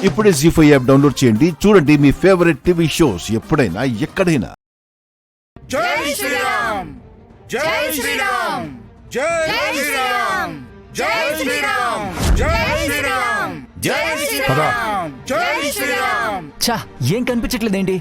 ఇప్పుడే జీ5 app download చేయండి. చూడండి మీ ఫేవరెట్ టీవీ షోస్ ఎప్పుడైనా ఎక్కడైనా. జై శ్రీరామ్ జై శ్రీరామ్ జై శ్రీరామ్ జై శ్రీరామ్ జై శ్రీరామ్ జై శ్రీరామ్ జై శ్రీరామ్. ఛా, ఏం కనిపించట్లేదేంటి?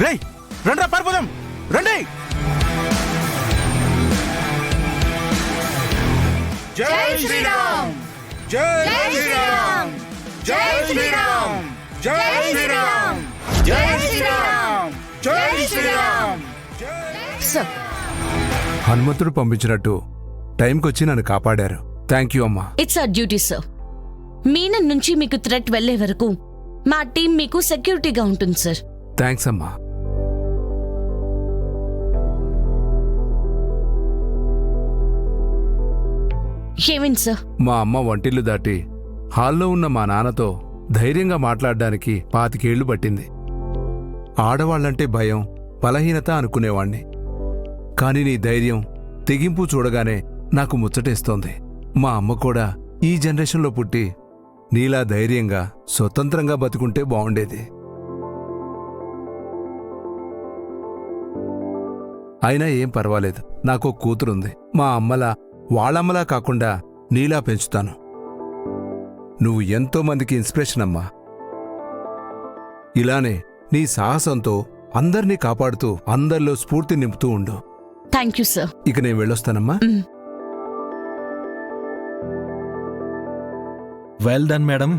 రేయ్ రండ్రా పారిపోదాం రండి. జై శ్రీరామ్ జై శ్రీరామ్ జై శ్రీరామ్ జై శ్రీరామ్ జై శ్రీరామ్ జై శ్రీరామ్. హనుమంతుడు పంపించినట్టు టైంకొచ్చి నన్ను కాపాడారు. థ్యాంక్ యూ అమ్మా. It's our duty sir. Menon నుంచి మీకు థ్రెట్ వెళ్లే వరకు మా టీం మీకు సెక్యూరిటీగా ఉంటుంది సార్. థ్యాంక్స్ అమ్మా. ఏమైంది సార్? మా అమ్మ వంటిల్లు దాటి హాల్లో ఉన్న మా నాన్నతో ధైర్యంగా మాట్లాడడానికి 25 ఏళ్లు పట్టింది. ఆడవాళ్లంటే భయం, బలహీనత అనుకునేవాణ్ణి. కాని నీ ధైర్యం, తెగింపు చూడగానే నాకు ముచ్చటేస్తోంది. మా అమ్మ కూడా ఈ జనరేషన్లో పుట్టి నీలా ధైర్యంగా స్వతంత్రంగా బతుకుంటే బావుండేది. అయినా ఏం పర్వాలేదు, నాకో కూతురుంది. మా అమ్మలా వాళ్ళమ్మలా కాకుండా నీలా పెంచుతాను. నువ్వు ఎంతో మందికి ఇన్స్పిరేషన్ అమ్మా. ఇలానే నీ సాహసంతో అందర్నీ కాపాడుతూ అందరిలో స్ఫూర్తి నింపుతూ ఉండు. Thank you sir. ఇక నేను వెళ్ళొస్తానమ్మా. Well done madam.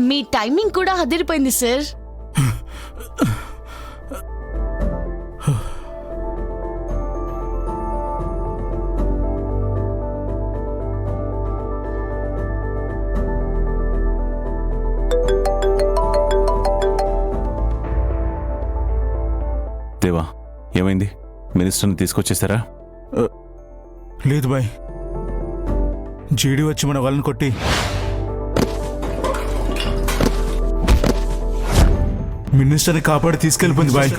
మీ టైమింగ్ కూడా అదిరిపోయింది సార్. దేవా, ఏమైంది? మినిస్టర్ని తీసుకొచ్చేసారా? లేదు బాయ్, జీడి వచ్చి మన వాళ్ళని కొట్టి మినిస్టర్ని కాపాడి తీసుకెళ్ళిపోయింది బాయ్.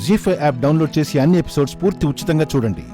జీ5 యాప్ డౌన్లోడ్ చేసి అన్ని ఎపిసోడ్స్ పూర్తి ఉచితంగా చూడండి.